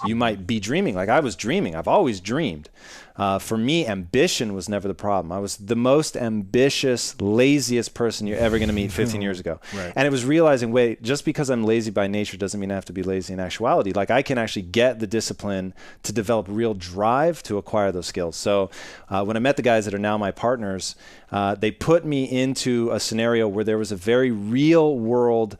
You might be dreaming like I was dreaming. I've always dreamed. For me, ambition was never the problem. I was the most ambitious, laziest person you're ever going to meet 15 years ago. Right. And it was realizing, wait, just because I'm lazy by nature doesn't mean I have to be lazy in actuality. Like I can actually get the discipline to develop real drive to acquire those skills. So when I met the guys that are now my partners, they put me into a scenario where there was a very real world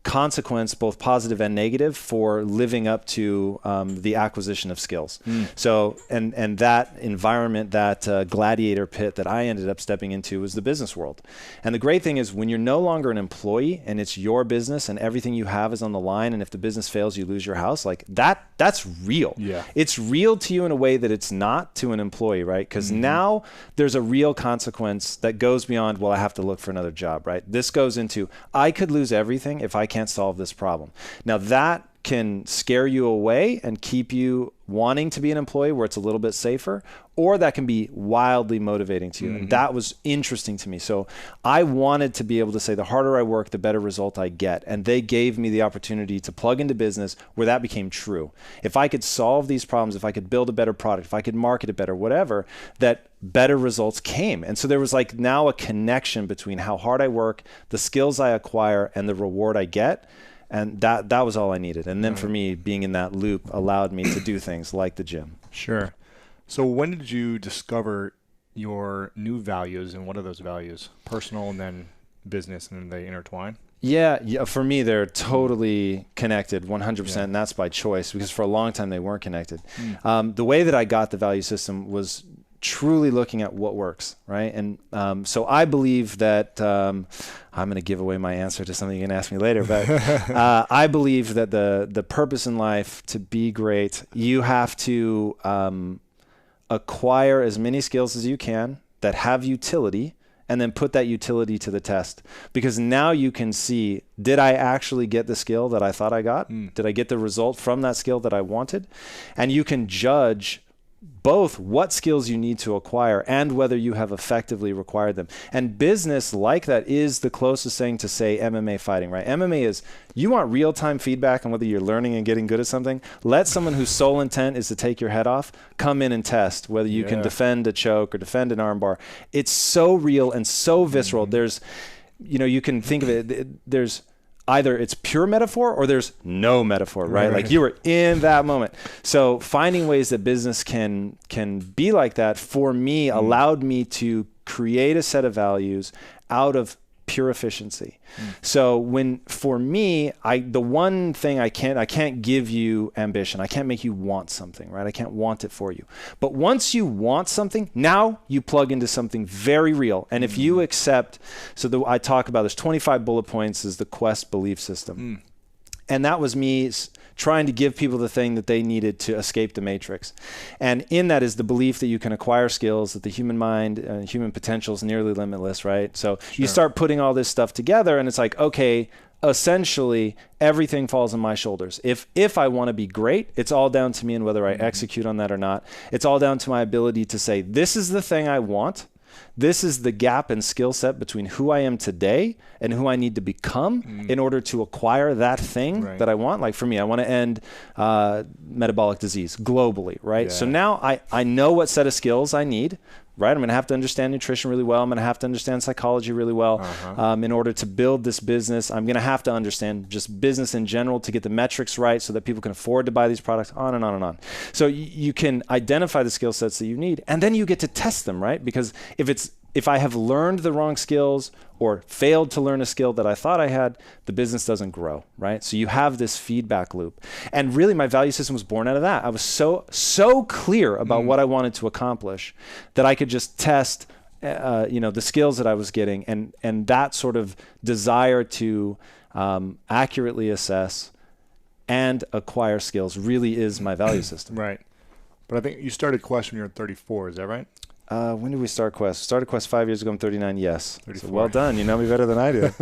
consequence, both positive and negative, for living up to the acquisition of skills. So, and that environment, that gladiator pit that I ended up stepping into was the business world. And the great thing is when you're no longer an employee and it's your business and everything you have is on the line, and if the business fails, you lose your house, like that's real. Yeah. It's real to you in a way that it's not to an employee, right? Because now there's a real consequence that goes beyond, well, I have to look for another job, right? This goes into, I could lose everything if I can't solve this problem. Now that can scare you away and keep you wanting to be an employee where it's a little bit safer, or that can be wildly motivating to you. And that was interesting to me. So I wanted to be able to say the harder I work, the better result I get. And they gave me the opportunity to plug into business where that became true. If I could solve these problems, if I could build a better product, if I could market it better, whatever, that better results came. And so there was like now a connection between how hard I work, the skills I acquire, and the reward I get. And that was all I needed. And then for me, being in that loop allowed me to do things like the gym. Sure. So when did you discover your new values, and what are those values? Personal and then business, and then they intertwine? Yeah. For me, they're totally connected 100%. And that's by choice, because for a long time they weren't connected. The way that I got the value system was truly looking at what works, right? And so I believe that I'm going to give away my answer to something you can ask me later, but I believe that the purpose in life, to be great, you have to acquire as many skills as you can that have utility, and then put that utility to the test. Because now you can see, did I actually get the skill that I thought I got? Did I get the result from that skill that I wanted? And you can judge both what skills you need to acquire and whether you have effectively required them. And business like that is the closest thing to, say, MMA fighting, right? MMA is, you want real-time feedback on whether you're learning and getting good at something. Let someone whose sole intent is to take your head off come in and test whether you can defend a choke or defend an armbar. It's so real and so visceral. There's, you can think of it, there's either it's pure metaphor or there's no metaphor, right? Like you were in that moment. So finding ways that business can be like that, for me, allowed me to create a set of values out of pure efficiency. So for me, the one thing I can't give you ambition. I can't make you want something, right? I can't want it for you. But once you want something, now you plug into something very real. And if you accept, I talk about there's 25 bullet points is the Quest belief system. And that was me trying to give people the thing that they needed to escape the matrix. And in that is the belief that you can acquire skills, that the human mind and human potential is nearly limitless, right? So you start putting all this stuff together, and it's like, okay, essentially everything falls on my shoulders. If I want to be great, it's all down to me and whether I execute on that or not. It's all down to my ability to say, this is the thing I want. This is the gap and skill set between who I am today and who I need to become in order to acquire that thing that I want. Like for me, I want to end metabolic disease globally, right? Yeah. So now I know what set of skills I need, right? I'm going to have to understand nutrition really well. I'm going to have to understand psychology really well in order to build this business. I'm going to have to understand just business in general to get the metrics right so that people can afford to buy these products, on and on and on. So you can identify the skill sets that you need, and then you get to test them, right? Because if I have learned the wrong skills or failed to learn a skill that I thought I had, the business doesn't grow, right? So you have this feedback loop. And really my value system was born out of that. I was so clear about what I wanted to accomplish that I could just test the skills that I was getting, and that sort of desire to accurately assess and acquire skills really is my value system. Right. But I think you started Quest when you were 34, is that right? When did we start Quest? Started Quest 5 years ago. I'm 39. Yes. 34. So well done. You know me better than I do.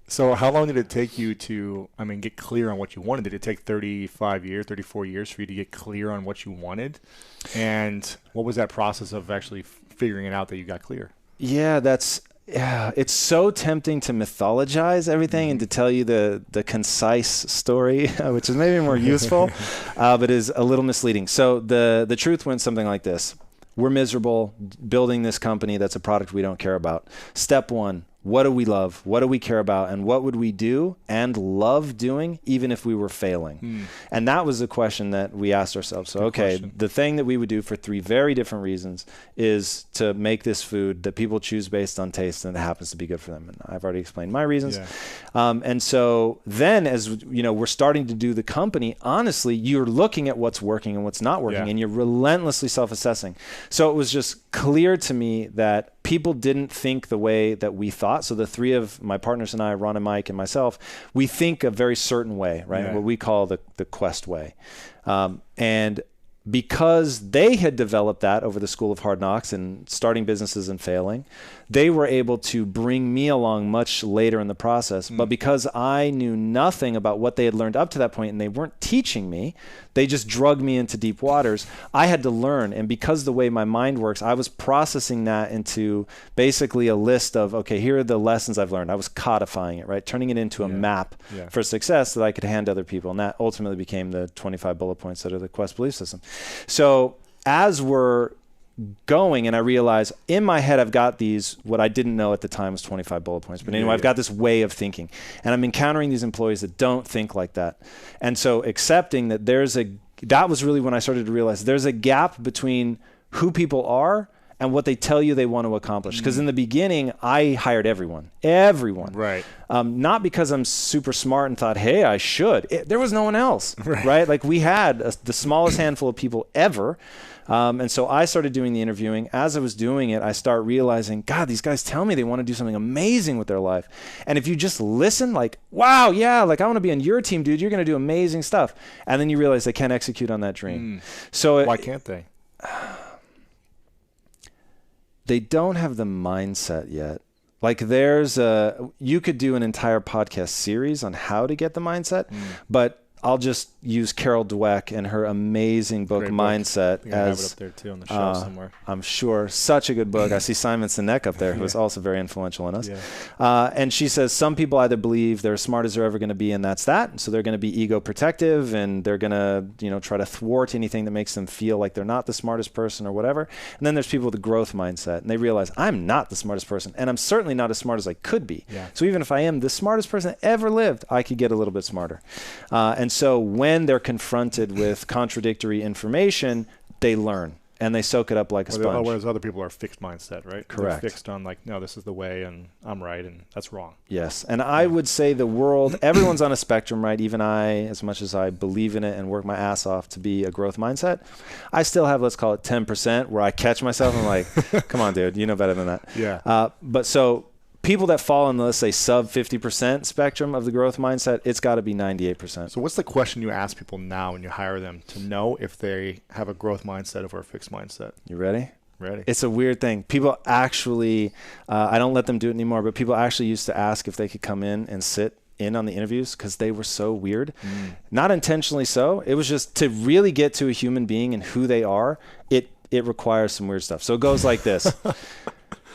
So how long did it take you to, get clear on what you wanted? Did it take 35 years, 34 years for you to get clear on what you wanted? And what was that process of actually figuring it out that you got clear? Yeah, Yeah, it's so tempting to mythologize everything and to tell you the concise story, which is maybe more useful, but is a little misleading. So the truth went something like this. We're miserable building this company that's a product we don't care about. Step one, what do we love? What do we care about? And what would we do and love doing even if we were failing? And that was the question that we asked ourselves. So, okay, the thing that we would do for 3 very different reasons is to make this food that people choose based on taste and it happens to be good for them. And I've already explained my reasons. Yeah. And so then as you know, we're starting to do the company, honestly, you're looking at what's working and what's not working, and you're relentlessly self-assessing. So it was just clear to me that people didn't think the way that we thought. So the 3 of my partners and I, Ron and Mike and myself, we think a very certain way, right? Yeah. What we call the Quest way. And because they had developed that over the School of Hard Knocks and starting businesses and failing, they were able to bring me along much later in the process. But because I knew nothing about what they had learned up to that point and they weren't teaching me, they just drugged me into deep waters. I had to learn. And because the way my mind works, I was processing that into basically a list of, okay, here are the lessons I've learned. I was codifying it, right? Turning it into a map for success that I could hand to other people. And that ultimately became the 25 bullet points that are the Quest belief system. So as we're going, and I realize in my head I've got these, what I didn't know at the time was 25 bullet points, but anyway, I've got this way of thinking, and I'm encountering these employees that don't think like that. And so accepting that that was really when I started to realize there's a gap between who people are and what they tell you they want to accomplish. Because in the beginning, I hired everyone. Right. Not because I'm super smart and thought, hey, I should. There was no one else, right? Like we had the smallest handful of people ever. And so I started doing the interviewing. As I was doing it, I start realizing, God, these guys tell me they want to do something amazing with their life. And if you just listen, like, wow, yeah, like I want to be on your team, dude. You're going to do amazing stuff. And then you realize they can't execute on that dream. So why can't they? They don't have the mindset yet. Like you could do an entire podcast series on how to get the mindset, but I'll just use Carol Dweck and her amazing book, Mindset. I have it up there too on the shelf somewhere. I'm sure. Such a good book. I see Simon Sinek up there, who was also very influential in us. Yeah. And she says some people either believe they're as smart as they're ever going to be, and that's that. So they're going to be ego protective, and they're going to try to thwart anything that makes them feel like they're not the smartest person or whatever. And then there's people with a growth mindset, and they realize I'm not the smartest person, and I'm certainly not as smart as I could be. Yeah. So even if I am the smartest person that ever lived, I could get a little bit smarter. And so when they're confronted with contradictory information, they learn and they soak it up like a sponge. Whereas other people are fixed mindset, right? Correct. They're fixed on like, no, this is the way and I'm right and that's wrong. Yes. And I would say the world, everyone's on a spectrum, right? Even I, as much as I believe in it and work my ass off to be a growth mindset, I still have, let's call it 10% where I catch myself and I'm like, come on, dude, you know better than that. Yeah. But so people that fall in, let's say, sub 50% spectrum of the growth mindset, it's got to be 98%. So what's the question you ask people now when you hire them to know if they have a growth mindset or a fixed mindset? You ready? Ready. It's a weird thing. People actually, I don't let them do it anymore, but people actually used to ask if they could come in and sit in on the interviews because they were so weird. Not intentionally so. It was just to really get to a human being and who they are, it requires some weird stuff. So it goes like this.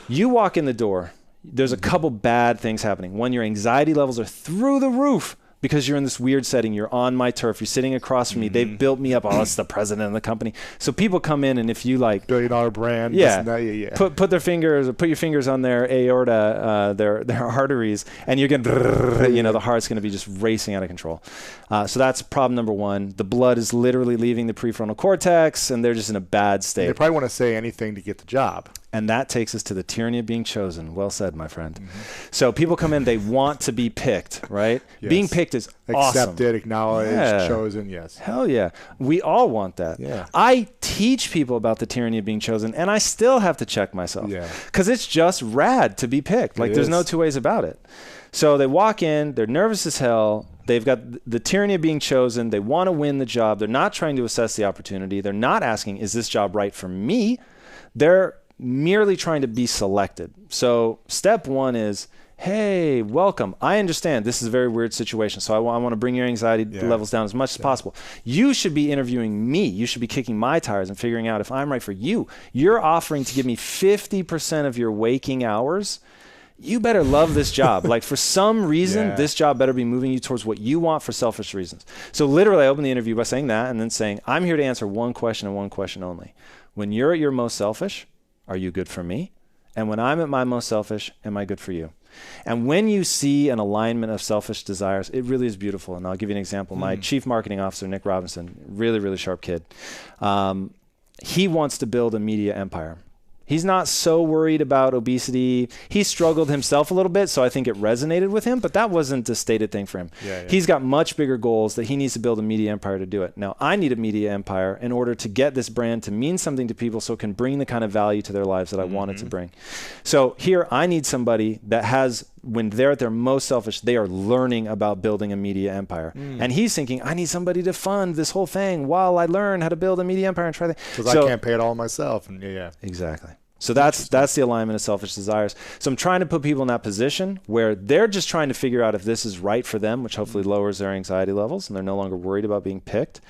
You walk in the door. There's a couple bad things happening. One, your anxiety levels are through the roof because you're in this weird setting. You're on my turf. You're sitting across from me. They've built me up. Oh, it's the president of the company. So people come in, and if you like $1 billion brand, put their fingers, put your fingers on their aorta, their arteries, and you're getting, the heart's going to be just racing out of control. So that's problem number one. The blood is literally leaving the prefrontal cortex, and they're just in a bad state. They probably want to say anything to get the job. And that takes us to the tyranny of being chosen. Well said, my friend. So people come in, they want to be picked, right? Yes. Being picked is awesome. Accepted, acknowledged, chosen, yes. Hell yeah. We all want that. Yeah. I teach people about the tyranny of being chosen, and I still have to check myself. Because it's just rad to be picked. Like, there's no two ways about it. So they walk in, they're nervous as hell. They've got the tyranny of being chosen. They want to win the job. They're not trying to assess the opportunity. They're not asking, is this job right for me? They're merely trying to be selected. So step one is, hey, welcome. I understand this is a very weird situation. So I want to bring your anxiety levels down as much as possible. You should be interviewing me. You should be kicking my tires and figuring out if I'm right for you. You're offering to give me 50% of your waking hours you better love this job. Like for some reason, Yeah. this job better be moving you towards what you want for selfish reasons. So literally I opened the interview by saying that and then saying, I'm here to answer one question and one question only. When you're at your most selfish, are you good for me? And when I'm at my most selfish, am I good for you? And when you see an alignment of selfish desires, it really is beautiful. And I'll give you an example. My chief marketing officer, Nick Robinson, really, really sharp kid. He wants to build a media empire. He's not so worried about obesity. He struggled himself a little bit, so I think it resonated with him, but that wasn't a stated thing for him. Yeah. He's got much bigger goals that he needs to build a media empire to do it. Now, I need a media empire in order to get this brand to mean something to people so it can bring the kind of value to their lives that I want it to bring. So here, I need somebody that has, when they're at their most selfish, they are learning about building a media empire. And he's thinking, I need somebody to fund this whole thing while I learn how to build a media empire and try that. Because I can't pay it all myself. And Exactly. So that's the alignment of selfish desires. So I'm trying to put people in that position where they're just trying to figure out if this is right for them, which hopefully lowers their anxiety levels and they're no longer worried about being picked.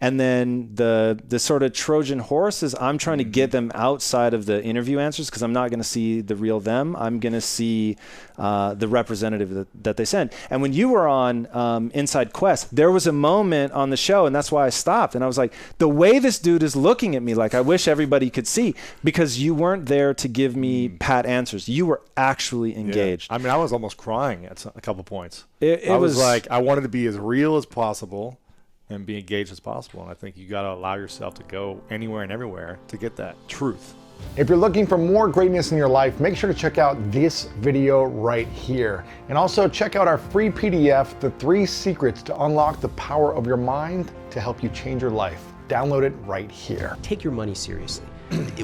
And then the sort of Trojan horse is I'm trying to get them outside of the interview answers because I'm not going to see the real them. I'm going to see the representative that they send. And when you were on Inside Quest, there was a moment on the show, and that's why I stopped. And I was like, the way this dude is looking at me, like I wish everybody could see, because you weren't there to give me pat answers. You were actually engaged. Yeah. I mean, I was almost crying at a couple points. It was like, I wanted to be as real as possible and be engaged as possible. And I think you got to allow yourself to go anywhere and everywhere to get that truth. If you're looking for more greatness in your life, make sure to check out this video right here. And also check out our free PDF, The 3 Secrets to Unlock the Power of Your Mind to help you change your life. Download it right here. Take your money seriously.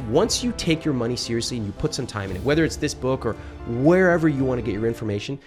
Once you take your money seriously and you put some time in it, whether it's this book or wherever you want to get your information,